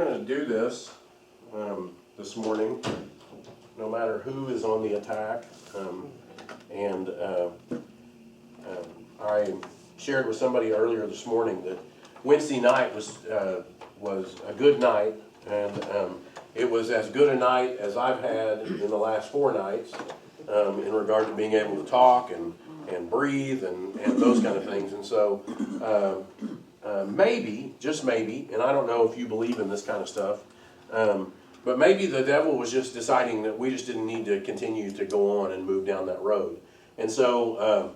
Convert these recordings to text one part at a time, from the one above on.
We're going to do this this morning, no matter who is on the attack. I shared with somebody earlier this morning that Wednesday night was a good night, and it was as good a night as I've had in the last 4 nights in regard to being able to talk and breathe and those kind of things. And so maybe, just maybe, and I don't know if you believe in this kind of stuff, but maybe the devil was just deciding that we just didn't need to continue to go on and move down that road. And so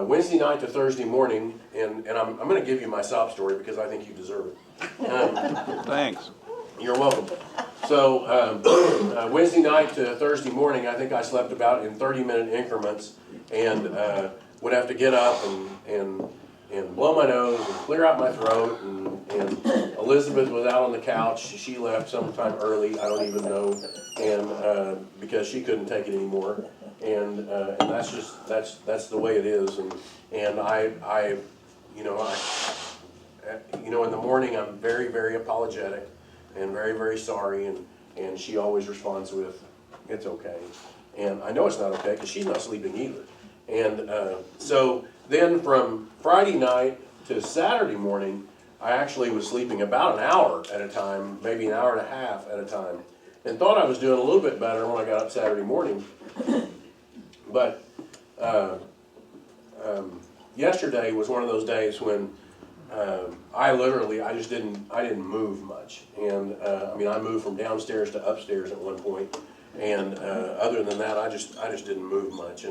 Wednesday night to Thursday morning, and I'm going to give you my sob story because I think you deserve it. Thanks. You're welcome. So Wednesday night to Thursday morning, I think I slept about in 30-minute increments, and would have to get up and blow my nose and clear out my throat. And Elizabeth was out on the couch. She left sometime early. I don't even know, and because she couldn't take it anymore. And that's the way it is. And I in the morning I'm very, very apologetic and very, very sorry. And she always responds with, "It's okay." And I know it's not okay because she's not sleeping either. And so then from Friday night to Saturday morning, I actually was sleeping about an hour at a time, maybe an hour and a half at a time, and thought I was doing a little bit better when I got up Saturday morning. But yesterday was one of those days when I just didn't move much. And I moved from downstairs to upstairs at one point, and other than that, I just didn't move much.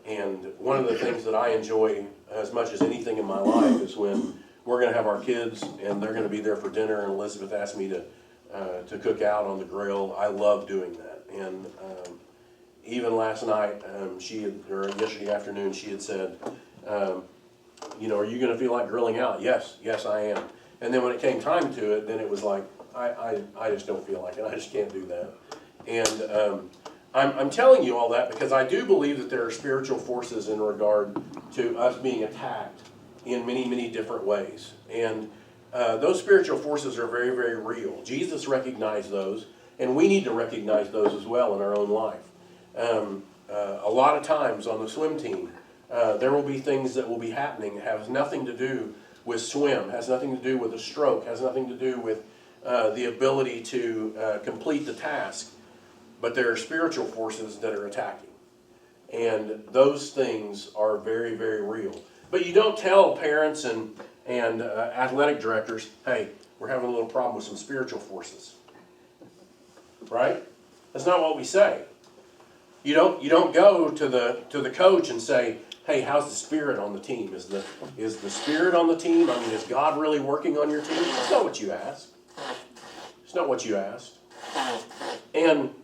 And one of the things that I enjoy as much as anything in my life is when we're going to have our kids and they're going to be there for dinner, and Elizabeth asked me to cook out on the grill. I love doing that. And even last night, or yesterday afternoon, she had said, "Are you going to feel like grilling out?" Yes, I am. And then when it came time to it, then it was like, I just don't feel like it. I just can't do that. And I'm telling you all that because I do believe that there are spiritual forces in regard to us being attacked in many, many different ways. And those spiritual forces are very, very real. Jesus recognized those, and we need to recognize those as well in our own life. A lot of times on the swim team, there will be things that will be happening that has nothing to do with swim, has nothing to do with a stroke, has nothing to do with the ability to complete the task. But there are spiritual forces that are attacking. And those things are very, very real. But you don't tell parents and athletic directors, "Hey, we're having a little problem with some spiritual forces." Right? That's not what we say. You don't go to the coach and say, "Hey, how's the spirit on the team? Is the spirit on the team? Is God really working on your team?" That's not what you ask. It's not what you asked. And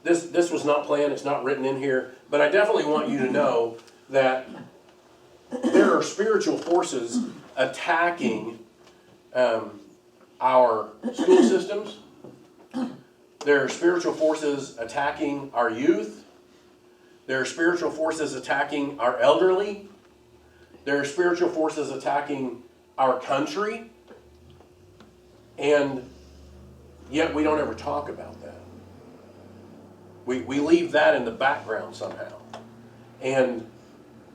this was not planned. It's not written in here. But I definitely want you to know that there are spiritual forces attacking our school systems. There are spiritual forces attacking our youth. There are spiritual forces attacking our elderly. There are spiritual forces attacking our country. And yet we don't ever talk about that. We leave that in the background somehow. And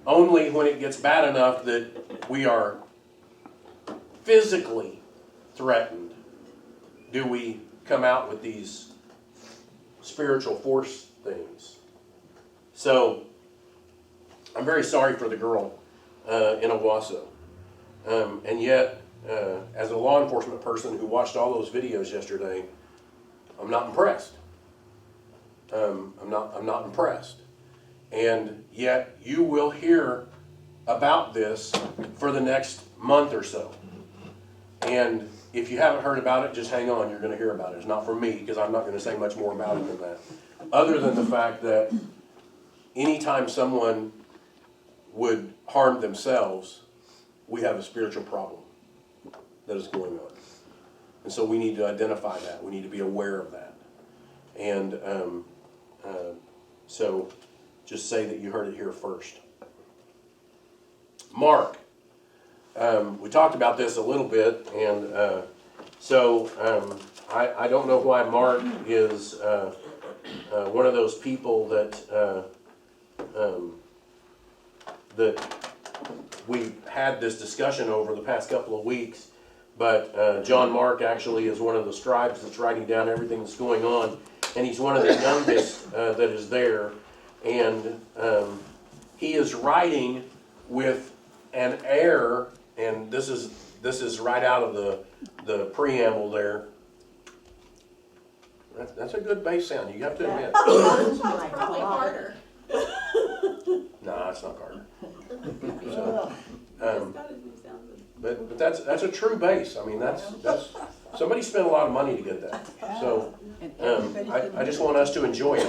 only when it gets bad enough that we are physically threatened do we come out with these spiritual force things. So I'm very sorry for the girl in Owasso. And yet, as a law enforcement person who watched all those videos yesterday, I'm not impressed. I'm not impressed. And yet you will hear about this for the next month or so. And if you haven't heard about it, just hang on, you're going to hear about it. It's not from me, because I'm not going to say much more about it than that. Other than the fact that anytime someone would harm themselves, we have a spiritual problem that is going on. And so we need to identify that. We need to be aware of that. And so just say that you heard it here first. Mark we talked about this a little bit, and I don't know why Mark is one of those people that we had this discussion over the past couple of weeks, but John Mark actually is one of the scribes that's writing down everything that's going on, and he's one of the youngest that is there, and he is writing with an air, and this is right out of the preamble there. That's a good bass sound, you have to admit. Probably harder. No, it's not Carter. So, but that's a true bass. I mean, that's somebody spent a lot of money to get that. So I just want us to enjoy it.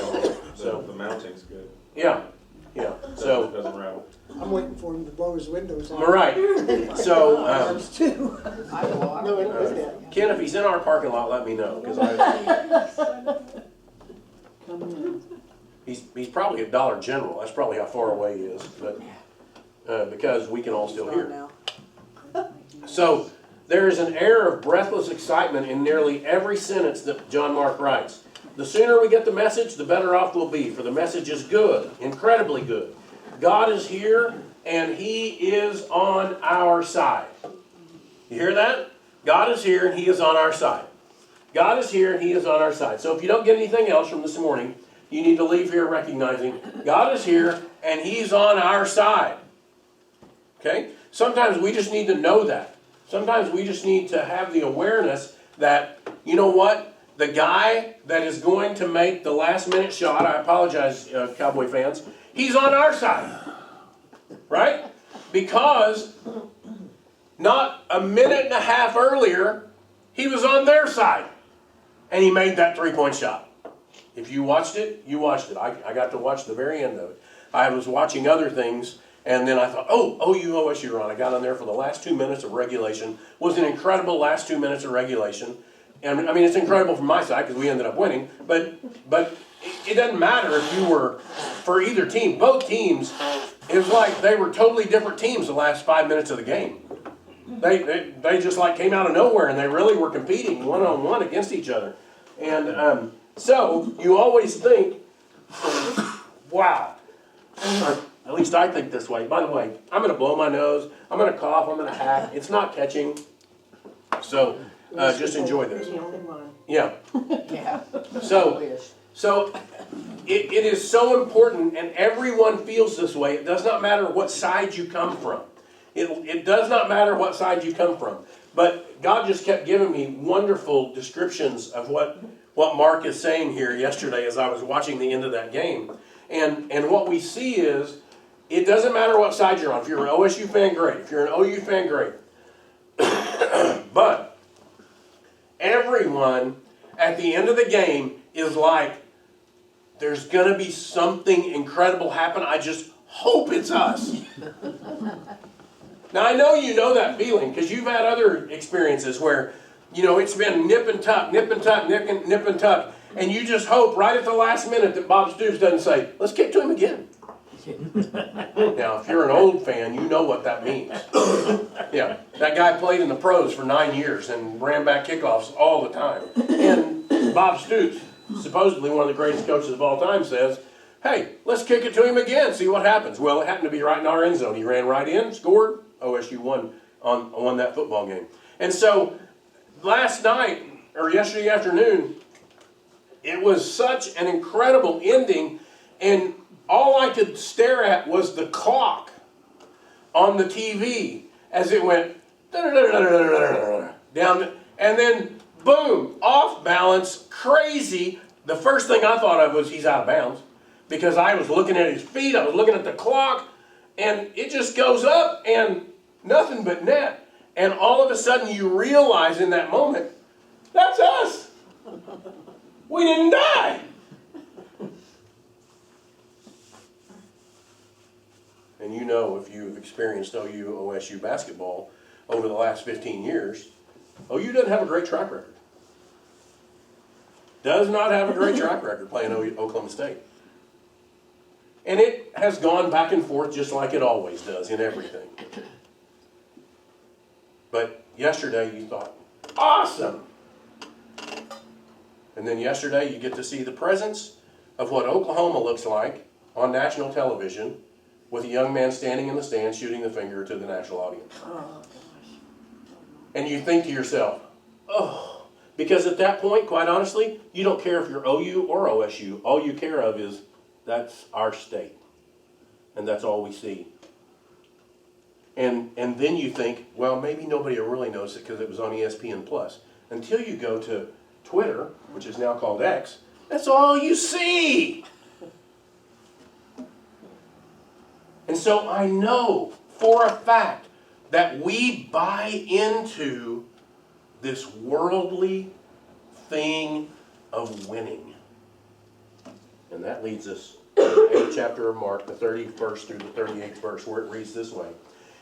So the mounting's good. yeah. So It doesn't rattle. I'm waiting for him to blow his windows out. all right. So That's two. No, it was that. Ken, if he's in our parking lot, let me know because he's probably at Dollar General. That's probably how far away he is, but because we can all still hear. So there is an air of breathless excitement in nearly every sentence that John Mark writes. The sooner we get the message, the better off we'll be, for the message is good, incredibly good. God is here, and He is on our side. You hear that? God is here, and He is on our side. God is here, and He is on our side. So if you don't get anything else from this morning, you need to leave here recognizing God is here, and He's on our side. Okay? Sometimes we just need to know that. Sometimes we just need to have the awareness that, you know what? The guy that is going to make the last minute shot, I apologize, Cowboy fans, he's on our side. Right? Because not a minute and a half earlier, he was on their side. And he made that three-point shot. If you watched it, you watched it. I got to watch the very end of it. I was watching other things, and then I thought, OU OSU Ron. I got on there for the last 2 minutes of regulation. It was an incredible last 2 minutes of regulation. And I mean, it's incredible from my side because we ended up winning. But it doesn't matter if you were for either team. Both teams, it was like they were totally different teams the last 5 minutes of the game. They just like came out of nowhere, and they really were competing one-on-one against each other. And so you always think, wow. At least I think this way. By the way, I'm going to blow my nose. I'm going to cough. I'm going to hack. It's not catching. So just enjoy this. Yeah. Yeah. So it is so important, and everyone feels this way. It does not matter what side you come from. It does not matter what side you come from. But God just kept giving me wonderful descriptions of what Mark is saying here yesterday as I was watching the end of that game. And what we see is, it doesn't matter what side you're on. If you're an OSU fan, great. If you're an OU fan, great. But everyone at the end of the game is like, there's going to be something incredible happen. I just hope it's us. Now, I know you know that feeling because you've had other experiences where, you know, it's been nip and tuck, nip and tuck, nip and tuck. And you just hope right at the last minute that Bob Stoops doesn't say, let's kick to him again. Now, if you're an old fan, you know what that means. Yeah, that guy played in the pros for 9 years and ran back kickoffs all the time. And Bob Stoops, supposedly one of the greatest coaches of all time, says, hey, let's kick it to him again, see what happens. Well, it happened to be right in our end zone. He ran right in, scored, OSU won that football game. And so last night, or yesterday afternoon, it was such an incredible ending, and all I could stare at was the clock on the TV as it went down, and then boom, off balance, crazy. The first thing I thought of was he's out of bounds because I was looking at his feet, I was looking at the clock, and it just goes up and nothing but net. And all of a sudden you realize in that moment, that's us. We didn't die. And you know, if you've experienced OU OSU basketball over the last 15 years, OU doesn't have a great track record. Does not have a great track record playing Oklahoma State. And it has gone back and forth just like it always does in everything. But yesterday you thought, awesome. And then yesterday you get to see the presence of what Oklahoma looks like on national television with a young man standing in the stands shooting the finger to the national audience. And you think to yourself, oh, because at that point, quite honestly, you don't care if you're OU or OSU. All you care of is that's our state. And that's all we see. And then you think, well, maybe nobody will really notice it because it was on ESPN Plus. Until you go to Twitter, which is now called X, that's all you see. And so I know for a fact that we buy into this worldly thing of winning. And that leads us to the 8th chapter of Mark, the 31st through the 38th verse, where it reads this way.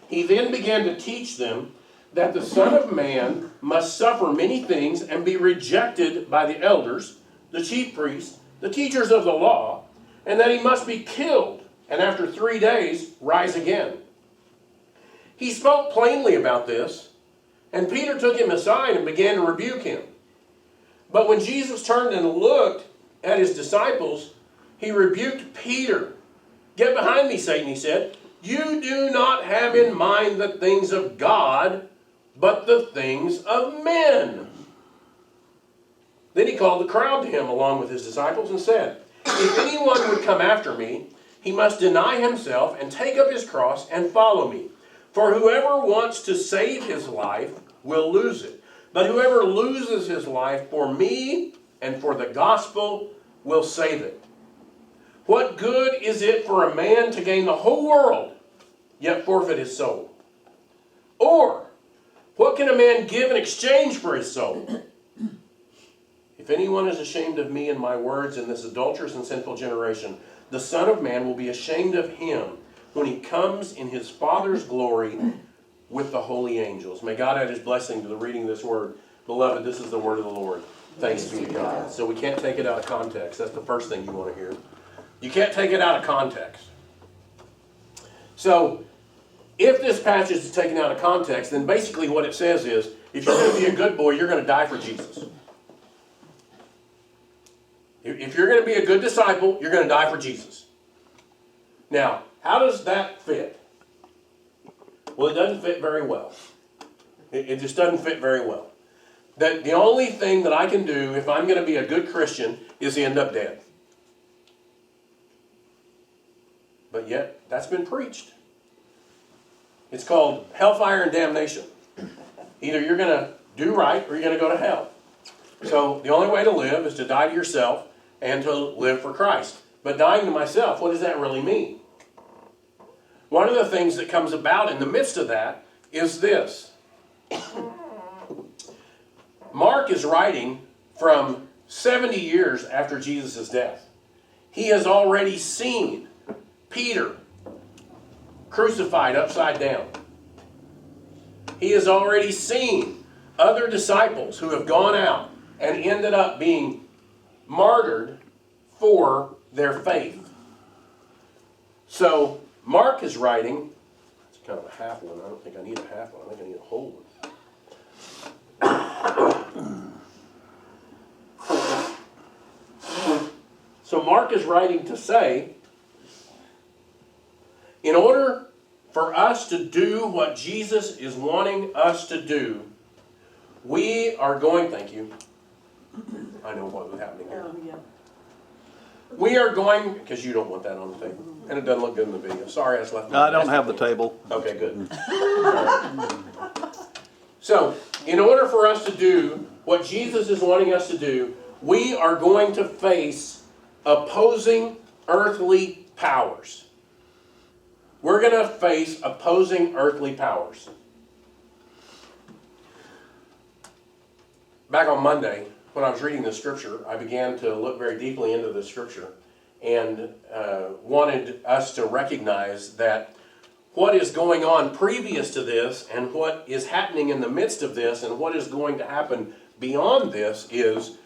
He then began to teach them that the Son of Man must suffer many things and be rejected by the elders, the chief priests, the teachers of the law, and that he must be killed, and after 3 days rise again. He spoke plainly about this, and Peter took him aside and began to rebuke him. But when Jesus turned and looked at his disciples, he rebuked Peter. Get behind me, Satan, he said. You do not have in mind the things of God, but the things of men. Then he called the crowd to him along with his disciples and said, if anyone would come after me, he must deny himself and take up his cross and follow me. For whoever wants to save his life will lose it. But whoever loses his life for me and for the gospel will save it. What good is it for a man to gain the whole world, yet forfeit his soul? Or, what can a man give in exchange for his soul? If anyone is ashamed of me and my words in this adulterous and sinful generation, the Son of Man will be ashamed of him when he comes in his Father's glory with the holy angels. May God add his blessing to the reading of this word. Beloved, this is the word of the Lord. Thanks be to God. So we can't take it out of context. That's the first thing you want to hear. You can't take it out of context. So, if this passage is taken out of context, then basically what it says is, if you're going to be a good boy, you're going to die for Jesus. If you're going to be a good disciple, you're going to die for Jesus. Now, how does that fit? Well, it doesn't fit very well. It just doesn't fit very well. That the only thing that I can do if I'm going to be a good Christian is end up dead. But yet, that's been preached. It's called hellfire and damnation. Either you're going to do right or you're going to go to hell. So the only way to live is to die to yourself and to live for Christ. But dying to myself, what does that really mean? One of the things that comes about in the midst of that is this. Mark is writing from 70 years after Jesus' death. He has already seen Peter crucified upside down. He has already seen other disciples who have gone out and ended up being martyred for their faith. So Mark is writing, it's kind of a half one. I don't think I need a half one. I think I need a whole one. So Mark is writing to say, in order for us to do what Jesus is wanting us to do, we are going, thank you. I know what was happening here. We are going, because you don't want that on the table. And it doesn't look good in the video. Sorry, I just left it. I don't have the table. Okay, good. Right. So, in order for us to do what Jesus is wanting us to do, we are going to face opposing earthly powers. We're going to face opposing earthly powers. Back on Monday, when I was reading the scripture, I began to look very deeply into the scripture and wanted us to recognize that what is going on previous to this and what is happening in the midst of this and what is going to happen beyond this is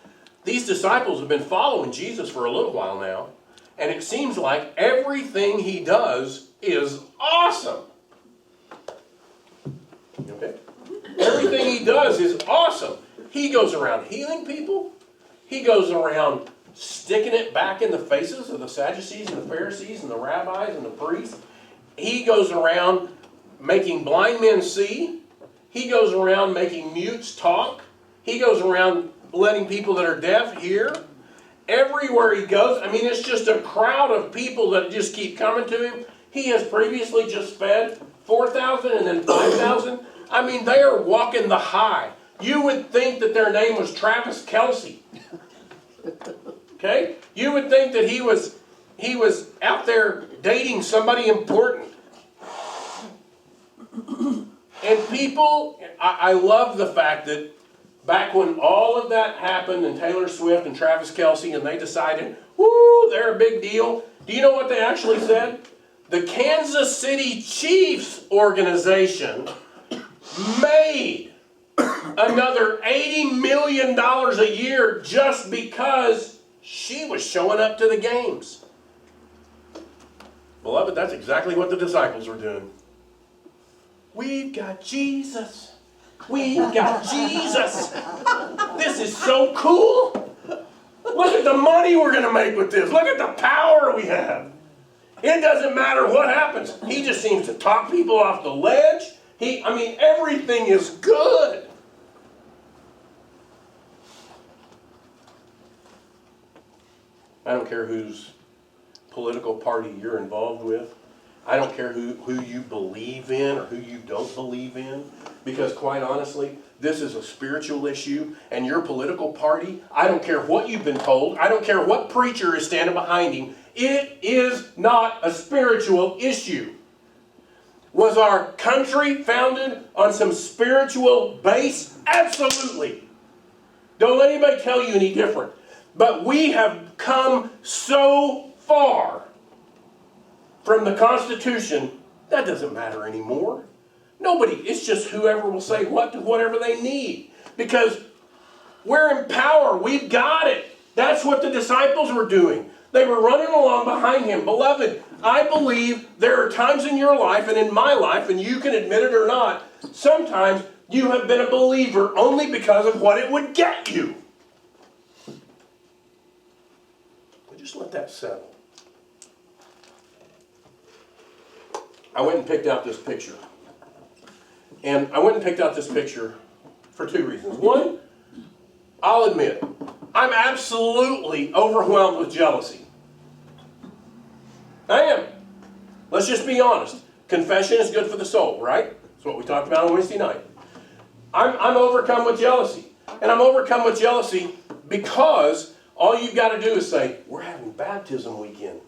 these disciples have been following Jesus for a little while now, and it seems like everything he does is awesome. You okay? he does is awesome. He goes around healing people. He goes around sticking it back in the faces of the Sadducees and the Pharisees and the rabbis and the priests. He goes around making blind men see. He goes around making mutes talk. He goes around letting people that are deaf hear. Everywhere he goes, I mean, it's just a crowd of people that just keep coming to him. He has previously just fed 4,000 and then 5,000. I mean, they are walking the high. You would think that their name was Travis Kelce. Okay? You would think that he was out there dating somebody important. And people, I love the fact that back when all of that happened and Taylor Swift and Travis Kelce and they decided, woo, they're a big deal. Do you know what they actually said? The Kansas City Chiefs organization made another $80 million a year just because she was showing up to the games. Beloved, that's exactly what the disciples were doing. We've got Jesus. We've got Jesus. This is so cool. Look at the money we're going to make with this. Look at the power we have. It doesn't matter what happens. He just seems to talk people off the ledge. Everything is good. I don't care whose political party you're involved with. I don't care who you believe in or who you don't believe in. Because quite honestly, this is a spiritual issue. And your political party, I don't care what you've been told. I don't care what preacher is standing behind him. It is not a spiritual issue. Was our country founded on some spiritual base? Absolutely. Don't let anybody tell you any different. But we have come so far from the Constitution, that doesn't matter anymore. Nobody, it's just whoever will say what to whatever they need. Because we're in power, we've got it. That's what the disciples were doing. They were running along behind him. Beloved, I believe there are times in your life and in my life, and you can admit it or not, sometimes you have been a believer only because of what it would get you. Just let that settle. I went and picked out this picture. And I went and picked out this picture for two reasons. One, I'll admit, I'm absolutely overwhelmed with jealousy. I am. Let's just be honest. Confession is good for the soul, right? That's what we talked about on Wednesday night. I'm overcome with jealousy. And I'm overcome with jealousy because all you've got to do is say, we're having baptism weekend.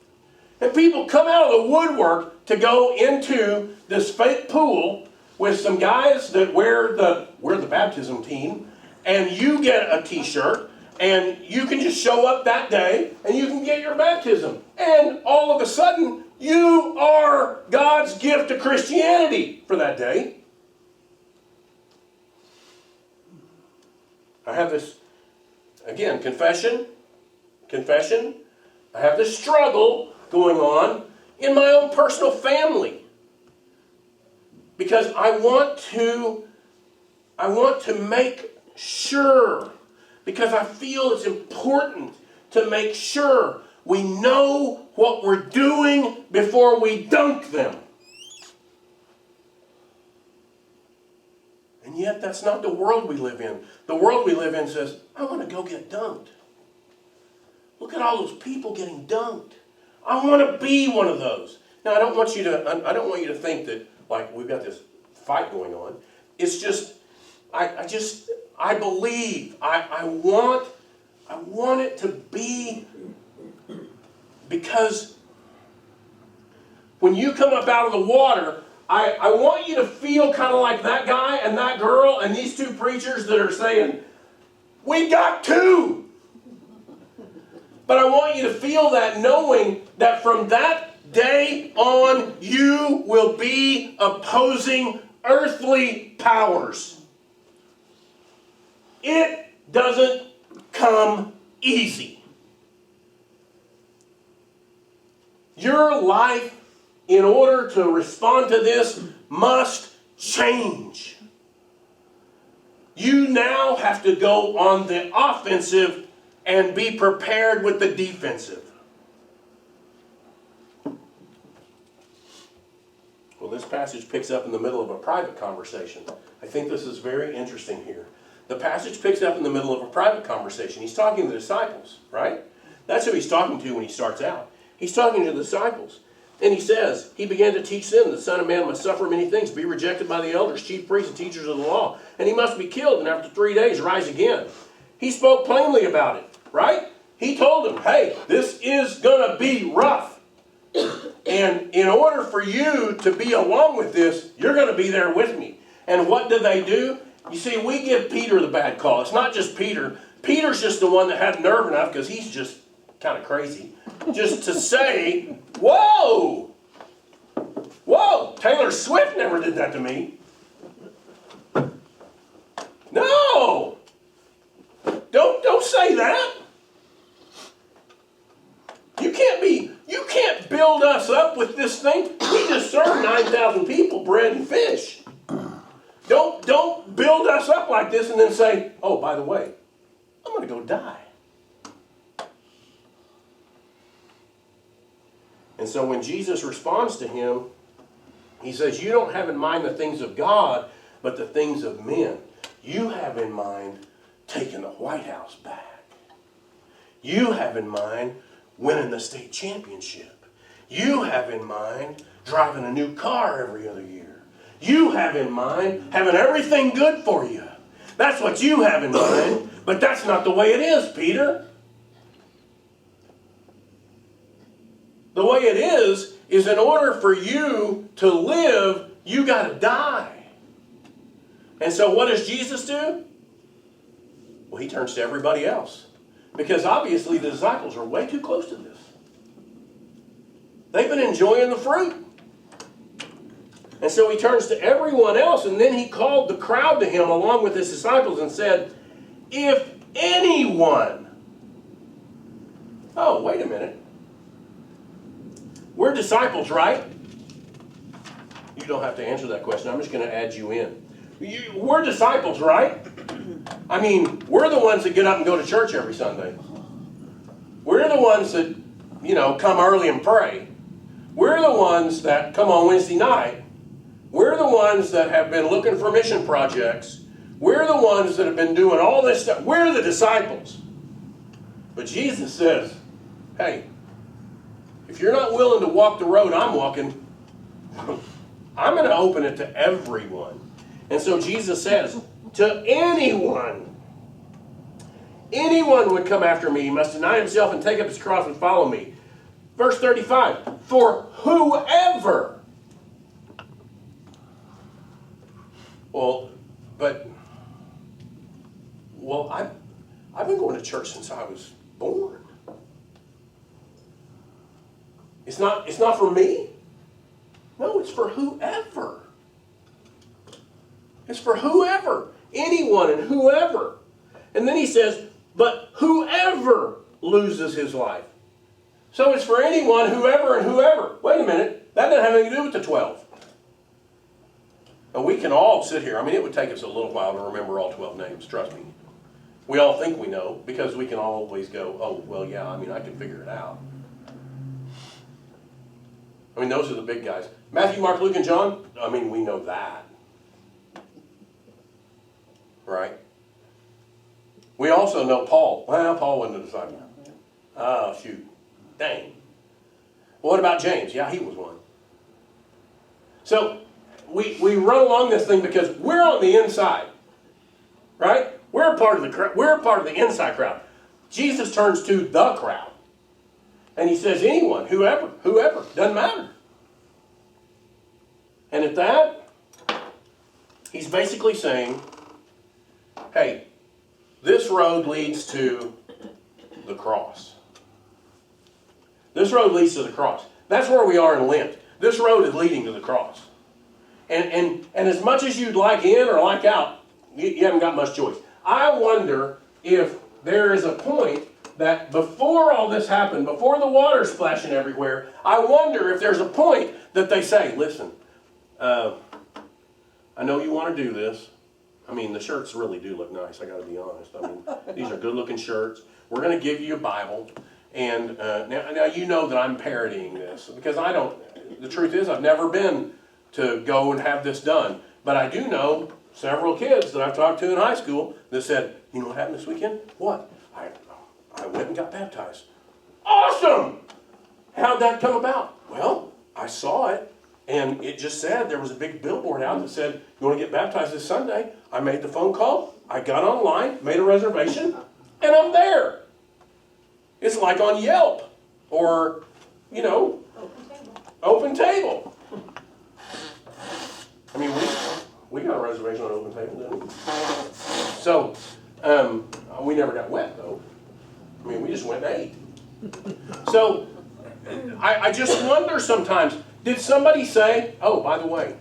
And people come out of the woodwork to go into this fake pool with some guys that we're the baptism team, and you get a t-shirt, and you can just show up that day, and you can get your baptism. And all of a sudden, you are God's gift to Christianity for that day. I have this, again, confession. I have this struggle going on in my own personal family. Because I want to make sure, because I feel it's important to make sure we know what we're doing before we dunk them. And yet that's not the world we live in. The world we live in says, I want to go get dunked. Look at all those people getting dunked. I want to be one of those. Now I don't want you to think that like we've got this fight going on. It's just I believe I want it to be, because when you come up out of the water, I want you to feel kind of like that guy and that girl and these two preachers that are saying, we got two. But I want you to feel that, knowing that from that day on, you will be opposing earthly powers. It doesn't come easy. Your life, in order to respond to this, must change. You now have to go on the offensive and be prepared with the defensive. Well, this passage picks up in the middle of a private conversation. I think this is very interesting here. The passage picks up in the middle of a private conversation. He's talking to the disciples, right? That's who he's talking to when he starts out. He's talking to the disciples. And he says, he began to teach them, the Son of Man must suffer many things, be rejected by the elders, chief priests, and teachers of the law. And he must be killed, and after 3 days rise again. He spoke plainly about it, right? He told them, hey, this is going to be rough. And in order for you to be along with this, you're going to be there with me. And what do they do? You see, we give Peter the bad call. It's not just Peter. Peter's just the one that had nerve enough, because he's just kind of crazy, just to say, whoa, whoa, Taylor Swift never did that to me. No, don't say that. You can't build us up with this thing. We just served 9,000 people bread and fish. Don't build us up like this and then say, oh, by the way, I'm going to go die. And so when Jesus responds to him, he says, you don't have in mind the things of God, but the things of men. You have in mind taking the White House back. You have in mind winning the state championship. You have in mind driving a new car every other year. You have in mind having everything good for you. That's what you have in mind, but that's not the way it is, Peter. The way it is in order for you to live, you got to die. And so what does Jesus do? Well, he turns to everybody else. Because obviously the disciples are way too close to this. They've been enjoying the fruit. And so he turns to everyone else, and then he called the crowd to him along with his disciples and said, if anyone... Oh, wait a minute. We're disciples, right? You don't have to answer that question. I'm just going to add you in. We're disciples, right? I mean, we're the ones that get up and go to church every Sunday. We're the ones that, come early and pray. We're the ones that come on Wednesday night. We're the ones that have been looking for mission projects. We're the ones that have been doing all this stuff. We're the disciples. But Jesus says, hey, if you're not willing to walk the road I'm walking, I'm going to open it to everyone. And so Jesus says, to anyone would come after me, he must deny himself and take up his cross and follow me. Verse 35, for whoever. I've been going to church since I was born. It's not for me. No, it's for whoever. It's for whoever. Anyone and whoever. And then he says, but whoever loses his life. So it's for anyone, whoever, and whoever. Wait a minute. That doesn't have anything to do with the 12. And we can all sit here. I mean, it would take us a little while to remember all 12 names. Trust me. We all think we know because we can always go, oh, well, yeah, I can figure it out. Those are the big guys. Matthew, Mark, Luke, and John, we know that. Right? We also know Paul. Well, Paul wasn't a disciple. Oh, shoot. Dang. Well, what about James? Yeah, he was one. So, we run along this thing because we're on the inside. Right? We're a part of the inside crowd. Jesus turns to the crowd. And he says, anyone, whoever, doesn't matter. And at that, he's basically saying, hey, this road leads to the cross. This road leads to the cross. That's where we are in Lent. This road is leading to the cross. And as much as you'd like in or like out, you haven't got much choice. I wonder if there is a point that before all this happened, before the water splashing everywhere, I wonder if there's a point that they say, listen, I know you want to do this, I mean, the shirts really do look nice, I gotta be honest. I mean, these are good-looking shirts. We're gonna give you a Bible. And now you know that I'm parodying this, because the truth is I've never been to go and have this done. But I do know several kids that I've talked to in high school that said, you know what happened this weekend? What? I went and got baptized. Awesome! How'd that come about? Well, I saw it, and it just said, there was a big billboard out that said, you want to get baptized this Sunday? I made the phone call, I got online, made a reservation, and I'm there. It's like on Yelp, or, Open Table. I mean, we got a reservation on Open Table, didn't we? So, we never got wet, though. I mean, we just went and ate. So, I just wonder sometimes, did somebody say, oh, by the way,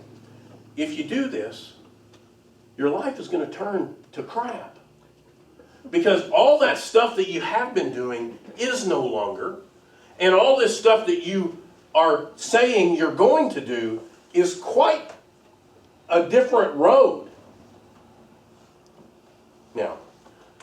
if you do this, your life is going to turn to crap? Because all that stuff that you have been doing is no longer, and all this stuff that you are saying you're going to do is quite a different road. Now,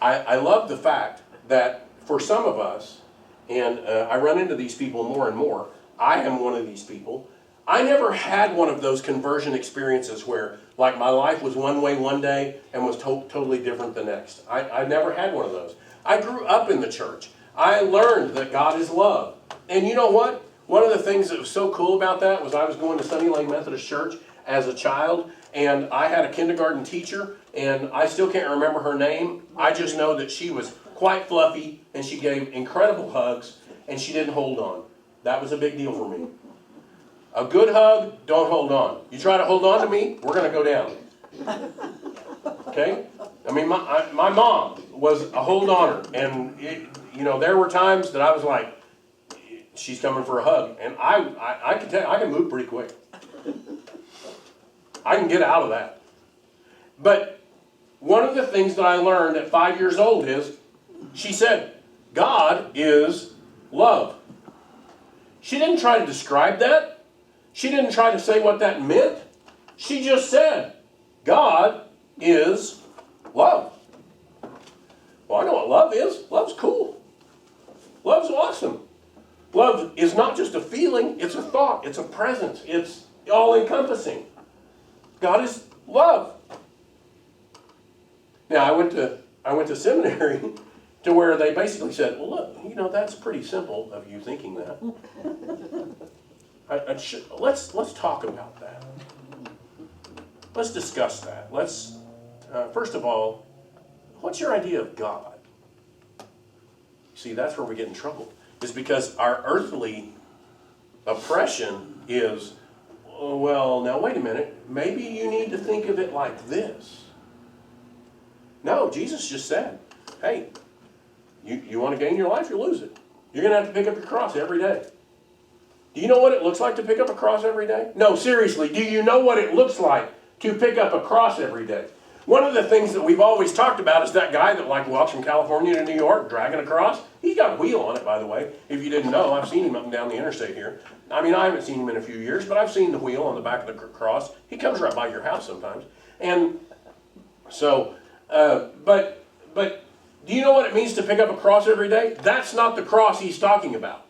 I love the fact that for some of us, and I run into these people more and more, I am one of these people. I never had one of those conversion experiences where, like, my life was one way one day and was totally different the next. I never had one of those. I grew up in the church. I learned that God is love. And you know what? One of the things that was so cool about that was I was going to Sunny Lane Methodist Church as a child, and I had a kindergarten teacher, and I still can't remember her name. I just know that she was quite fluffy, and she gave incredible hugs, and she didn't hold on. That was a big deal for me. A good hug, don't hold on. You try to hold on to me, we're going to go down. Okay? I mean, my mom was a hold-oner, and there were times that I was like, she's coming for a hug, and I can tell you, I can move pretty quick. I can get out of that. But one of the things that I learned at 5 years old is, she said, God is love. She didn't try to describe that. She didn't try to say what that meant. She just said, God is love. Well, I know what love is. Love's cool. Love's awesome. Love is not just a feeling, it's a thought, it's a presence, it's all-encompassing. God is love. Now, I went to seminary to where they basically said, well, look, that's pretty simple of you thinking that. Let's talk about that. Let's discuss that. Let's, first of all, what's your idea of God? See, that's where we get in trouble. Is because our earthly oppression is, well, now wait a minute, maybe you need to think of it like this. No, Jesus just said, hey, you want to gain your life, you lose it. You're going to have to pick up your cross every day. Do you know what it looks like to pick up a cross every day? No, seriously, do you know what it looks like to pick up a cross every day? One of the things that we've always talked about is that guy that walks from California to New York dragging a cross. He's got a wheel on it, by the way. If you didn't know, I've seen him up and down the interstate here. I mean, I haven't seen him in a few years, but I've seen the wheel on the back of the cross. He comes right by your house sometimes. And so, but do you know what it means to pick up a cross every day? That's not the cross he's talking about.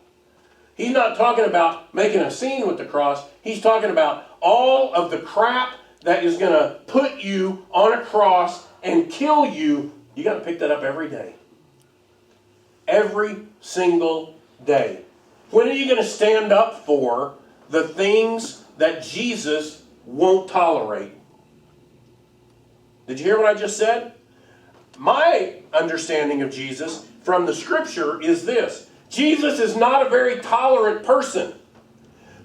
He's not talking about making a scene with the cross. He's talking about all of the crap that is going to put you on a cross and kill you. You got to pick that up every day. Every single day. When are you going to stand up for the things that Jesus won't tolerate? Did you hear what I just said? My understanding of Jesus from the scripture is this. Jesus is not a very tolerant person.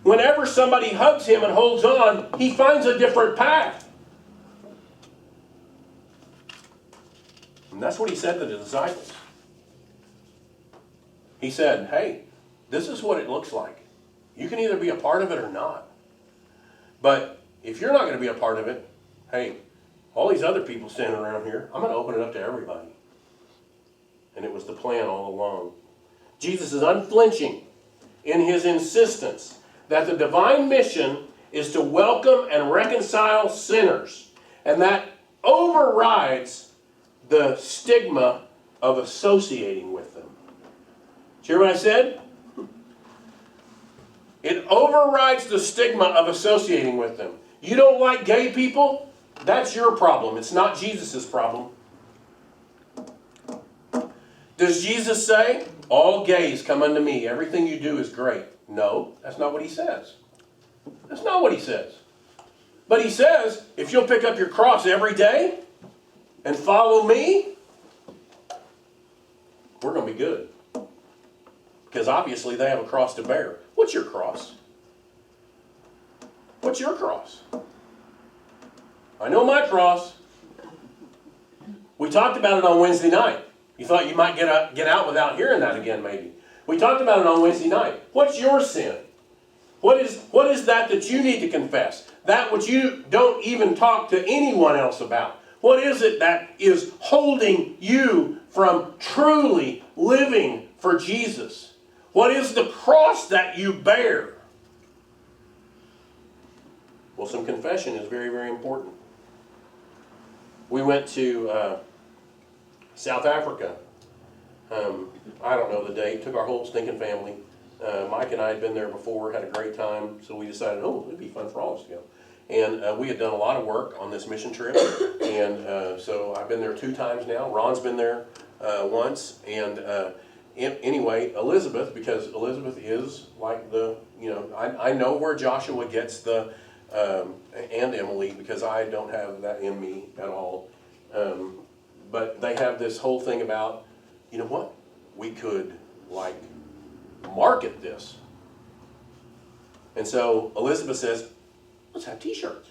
Whenever somebody hugs him and holds on, he finds a different path. And that's what he said to the disciples. He said, hey, this is what it looks like. You can either be a part of it or not. But if you're not going to be a part of it, hey, all these other people standing around here, I'm going to open it up to everybody. And it was the plan all along. Jesus is unflinching in his insistence that the divine mission is to welcome and reconcile sinners. And that overrides the stigma of associating with them. Did you hear what I said? It overrides the stigma of associating with them. You don't like gay people? That's your problem. It's not Jesus' problem. Does Jesus say, all gays come unto me, everything you do is great? No, that's not what he says. That's not what he says. But he says, if you'll pick up your cross every day and follow me, we're going to be good. Because obviously they have a cross to bear. What's your cross? What's your cross? I know my cross. We talked about it on Wednesday night. You thought you might get out without hearing that again, maybe. We talked about it on Wednesday night. What's your sin? What is that you need to confess? That which you don't even talk to anyone else about. What is it that is holding you from truly living for Jesus? What is the cross that you bear? Well, some confession is very, very important. We went to South Africa. I don't know the date. Took our whole stinking family. Mike and I had been there before, had a great time, so we decided, it'd be fun for all of us to go. And we had done a lot of work on this mission trip, and so I've been there 2 times now. Ron's been there once, and anyway, Elizabeth, because Elizabeth is like I know where Joshua gets the, and Emily, because I don't have that in me at all. But they have this whole thing about, you know what, we could market this. And so Elizabeth says, let's have t-shirts.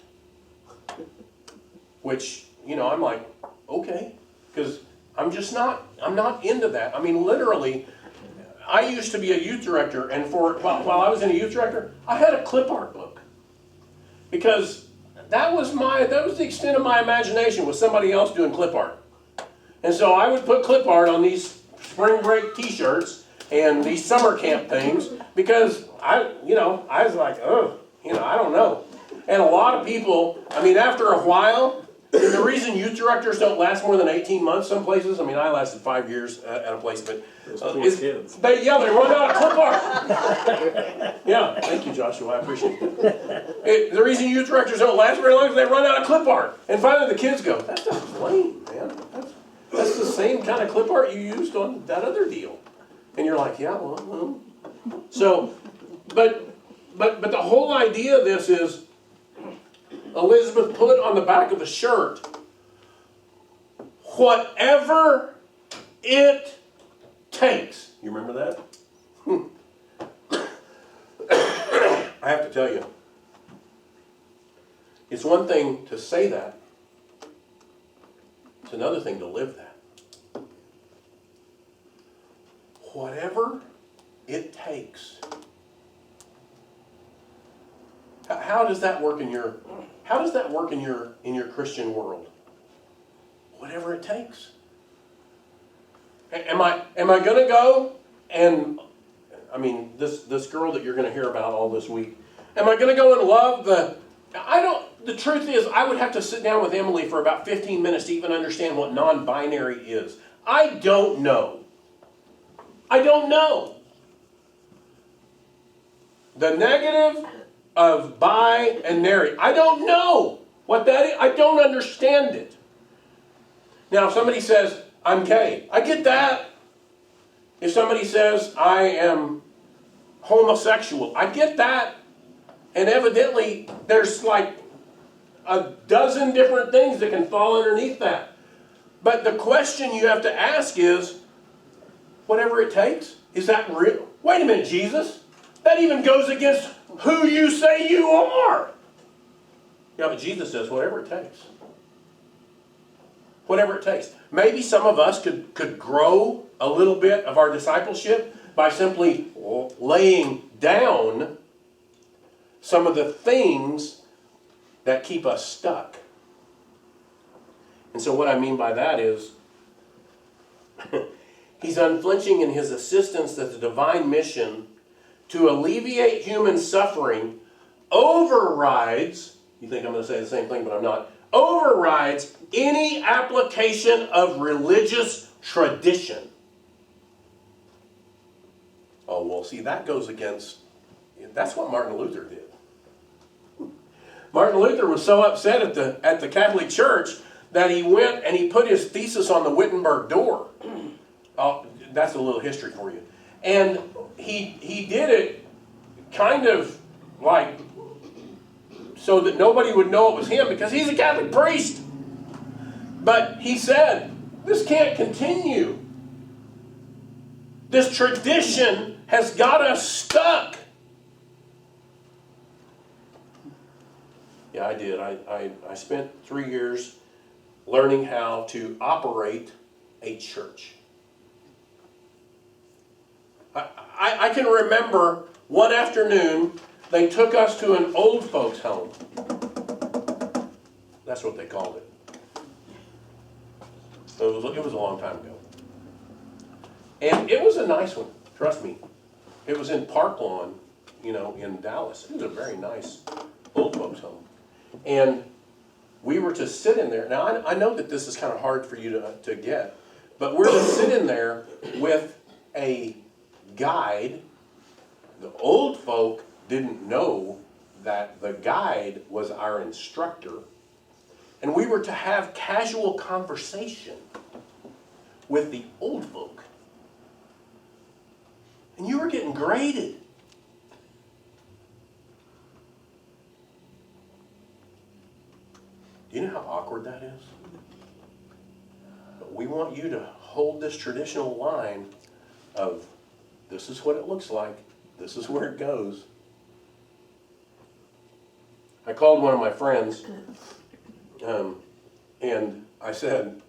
Which, I'm like, okay, because I'm not into that. I mean, literally, I used to be a youth director, and while I was in a youth director, I had a clip art book. Because that was the extent of my imagination, was somebody else doing clip art. And so I would put clip art on these spring break t-shirts and these summer camp things, because I was like, I don't know. And a lot of people, after a while, and the reason youth directors don't last more than 18 months some places, I lasted 5 years at a place, but they run out of clip art. Yeah, thank you, Joshua, I appreciate it. The reason youth directors don't last very long is they run out of clip art. And finally the kids go, that's not lame, man. That's the same kind of clip art you used on that other deal. And you're like, yeah, well. So, but the whole idea of this is, Elizabeth put on the back of the shirt, whatever it takes. You remember that? I have to tell you, it's one thing to say that. It's another thing to live that. Whatever it takes. How does that work in your Christian world? Whatever it takes. Am I going to go and this girl that you're going to hear about all this week? Am I going to go and love the truth is, I would have to sit down with Emily for about 15 minutes to even understand what non-binary is. I don't know. The negative of bi and nary. I don't know what that is. I don't understand it. Now, if somebody says, I'm gay, I get that. If somebody says, I am homosexual, I get that. And evidently, there's like a dozen different things that can fall underneath that. But the question you have to ask is, whatever it takes, is that real? Wait a minute, Jesus. That even goes against who you say you are. Yeah, but Jesus says, whatever it takes. Whatever it takes. Maybe some of us could grow a little bit of our discipleship by simply laying down some of the things that keep us stuck. And so what I mean by that is, he's unflinching in his assistance that the divine mission to alleviate human suffering overrides, you think I'm going to say the same thing, but I'm not, overrides any application of religious tradition. Oh, well, see, that goes against, that's what Martin Luther did. Martin Luther was so upset at the Catholic Church that he went and he put his thesis on the Wittenberg door. Oh, that's a little history for you. And he did it kind of like so that nobody would know it was him because he's a Catholic priest. But he said, this can't continue. This tradition has got us stuck. Yeah, I did. I spent 3 years learning how to operate a church. I can remember one afternoon they took us to an old folks home. That's what they called it. It was a long time ago. And it was a nice one, trust me. It was in Park Lawn, in Dallas. It was a very nice old folks home. And we were to sit in there. Now, I know that this is kind of hard for you to get, but we're to sit in there with a guide. The old folk didn't know that the guide was our instructor. And we were to have casual conversation with the old folk. And you were getting graded. Do you know how awkward that is? But we want you to hold this traditional line of this is what it looks like, this is where it goes. I called one of my friends and I said,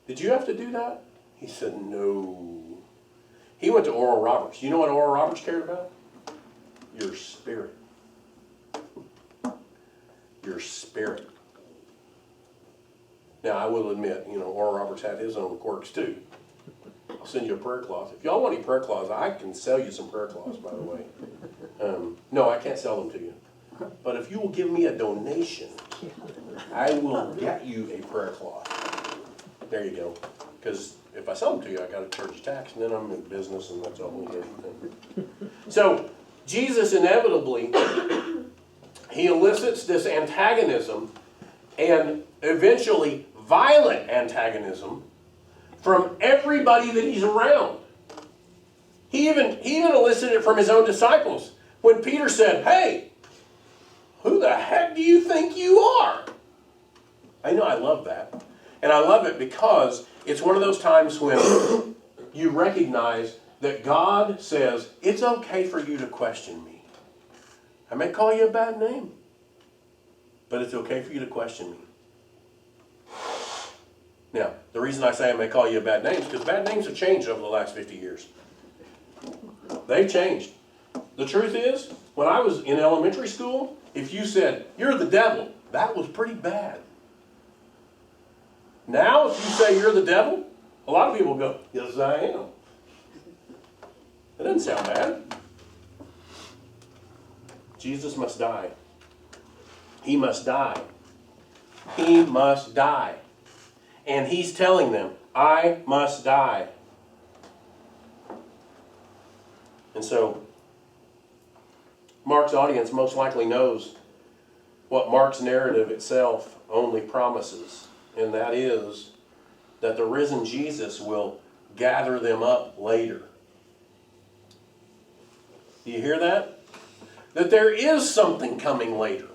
did you have to do that? He said, no. He went to Oral Roberts. You know what Oral Roberts cared about? Your spirit. Your spirit. Now, I will admit, Oral Roberts had his own quirks too. I'll send you a prayer cloth. If y'all want any prayer cloths, I can sell you some prayer cloths, by the way. No, I can't sell them to you. But if you will give me a donation, I will get you a prayer cloth. There you go. Because if I sell them to you, I got to charge you tax, and then I'm in business, and that's a whole different thing. So, Jesus inevitably, he elicits this antagonism, and eventually violent antagonism, from everybody that he's around. He even elicited it from his own disciples. When Peter said, hey, who the heck do you think you are? I know, I love that. And I love it because it's one of those times when you recognize that God says, it's okay for you to question me. I may call you a bad name, but it's okay for you to question me. Now, the reason I say I may call you a bad name is because bad names have changed over the last 50 years. They've changed. The truth is, when I was in elementary school, if you said, you're the devil, that was pretty bad. Now, if you say you're the devil, a lot of people go, yes, I am. That doesn't sound bad. Jesus must die. He must die. He must die. And he's telling them, I must die. And so, Mark's audience most likely knows what Mark's narrative itself only promises. And that is that the risen Jesus will gather them up later. Do you hear that? That there is something coming later.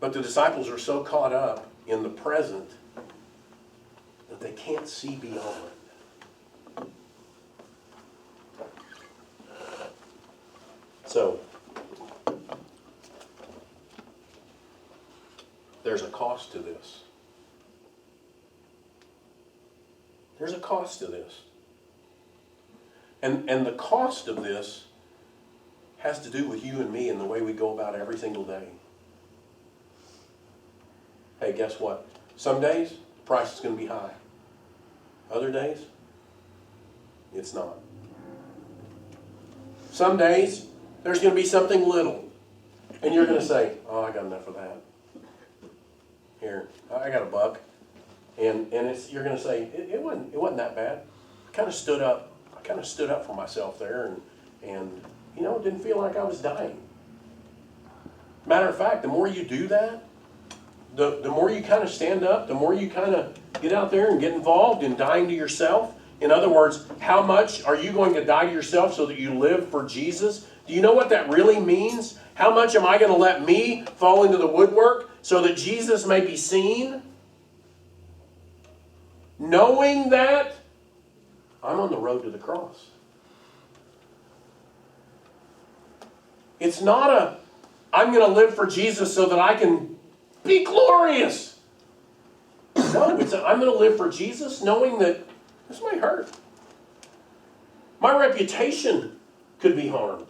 But the disciples are so caught up in the present that they can't see beyond. So, there's a cost to this. There's a cost to this. And the cost of this has to do with you and me and the way we go about every single day. Hey, guess what? Some days, the price is going to be high. Other days, it's not. Some days, there's going to be something little. And you're going to say, oh, I got enough of that. here, I got a buck. And you're going to say, it wasn't that bad. I kind of stood up for myself there, and it didn't feel like I was dying. Matter of fact, the more you do that, the more you kind of stand up, the more you kind of get out there and get involved in dying to yourself. In other words, how much are you going to die to yourself so that you live for Jesus? Do you know what that really means? How much am I going to let me fall into the woodwork so that Jesus may be seen? Knowing that I'm on the road to the cross. It's not I'm going to live for Jesus so that I can be glorious. No, I'm going to live for Jesus knowing that this might hurt. My reputation could be harmed.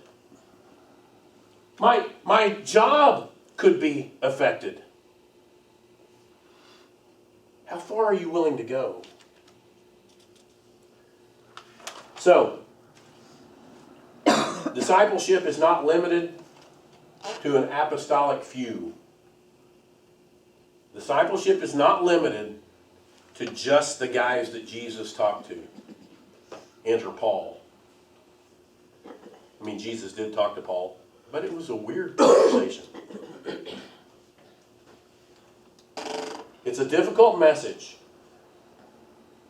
My job could be affected. How far are you willing to go? So, discipleship is not limited to an apostolic few. Discipleship is not limited to just the guys that Jesus talked to. Enter Paul. I mean, Jesus did talk to Paul, but it was a weird conversation. It's a difficult message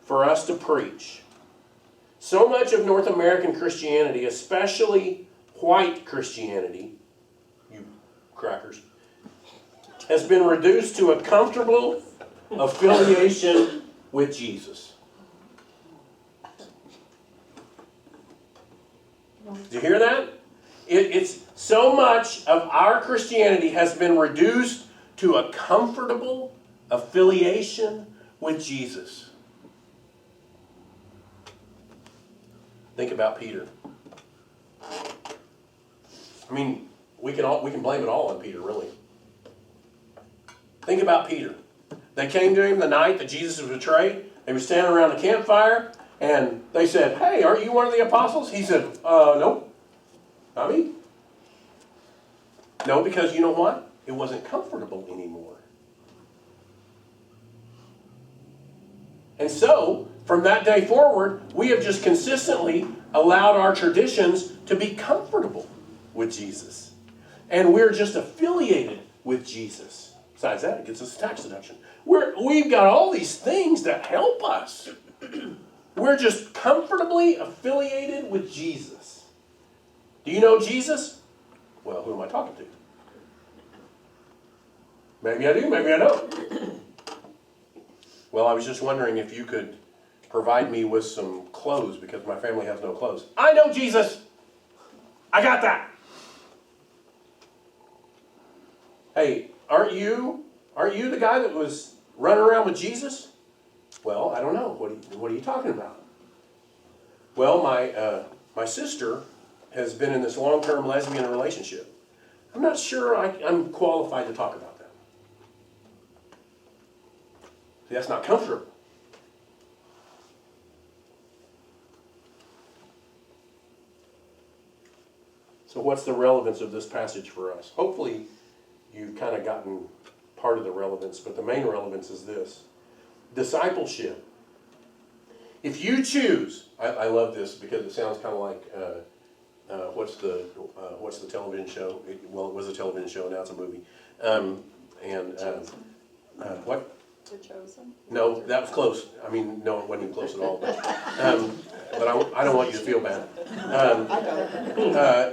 for us to preach. So much of North American Christianity, especially white Christianity, you crackers, has been reduced to a comfortable affiliation with Jesus. Did you hear that? It's so much of our Christianity has been reduced to a comfortable affiliation with Jesus. Think about Peter. I mean, we can blame it all on Peter, really. Think about Peter. They came to him the night that Jesus was betrayed. They were standing around the campfire, and they said, "Hey, aren't you one of the apostles?" He said, "No, not me." No, because you know what? It wasn't comfortable anymore. And so, from that day forward, we have just consistently allowed our traditions to be comfortable with Jesus. And we're just affiliated with Jesus. Besides that, it gets us a tax deduction. We've got all these things that help us. We're just comfortably affiliated with Jesus. Do you know Jesus? Well, who am I talking to? Maybe I do, maybe I don't. Well, I was just wondering if you could provide me with some clothes because my family has no clothes. I know Jesus. I got that. Hey, aren't you the guy that was running around with Jesus? Well, I don't know. What are you talking about? Well, my sister has been in this long-term lesbian relationship. I'm not sure I'm qualified to talk about that. See, that's not comfortable. So what's the relevance of this passage for us? Hopefully you've kind of gotten part of the relevance, but the main relevance is this. Discipleship. If you choose, I love this because it sounds kind of like, what's the television show? It was a television show, now it's a movie. What? The Chosen? No, that was close. I mean, no, it wasn't even close at all. But I don't want you to feel bad.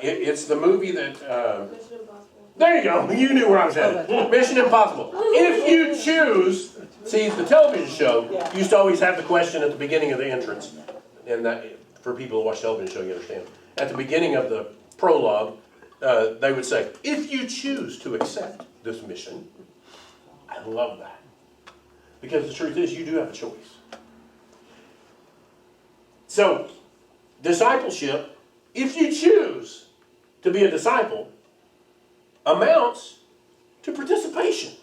It's the movie that... Mission Impossible. There you go. You knew where I was headed. Mission Impossible. If you choose... See, the television show used to always have the question at the beginning of the entrance. And that, for people who watch television show, you understand. At the beginning of the prologue, they would say, if you choose to accept this mission... I love that. Because the truth is, you do have a choice. So, discipleship, if you choose to be a disciple, amounts to participation.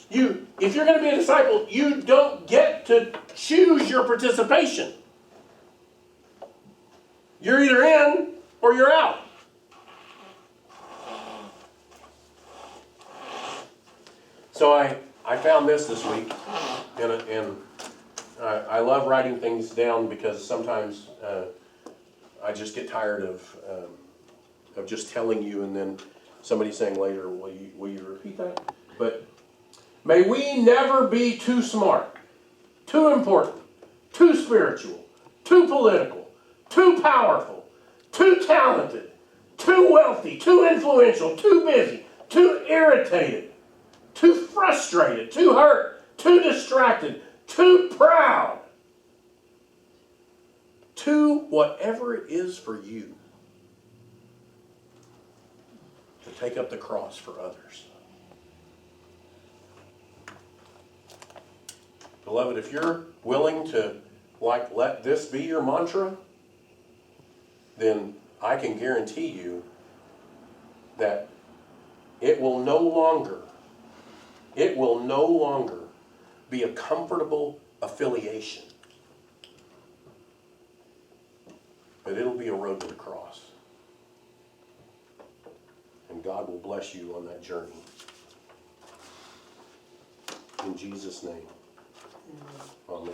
If you're going to be a disciple, you don't get to choose your participation. You're either in or you're out. So I found this week, and I love writing things down because sometimes I just get tired of just telling you and then somebody saying later, will you repeat that? But may we never be too smart, too important, too spiritual, too political, too powerful, too talented, too wealthy, too influential, too busy, too irritated, too frustrated, too hurt, too distracted, too proud, too whatever it is for you to take up the cross for others. Beloved, if you're willing to let this be your mantra, then I can guarantee you that it will no longer be a comfortable affiliation. But it'll be a road to the cross. And God will bless you on that journey. In Jesus' name. Amen.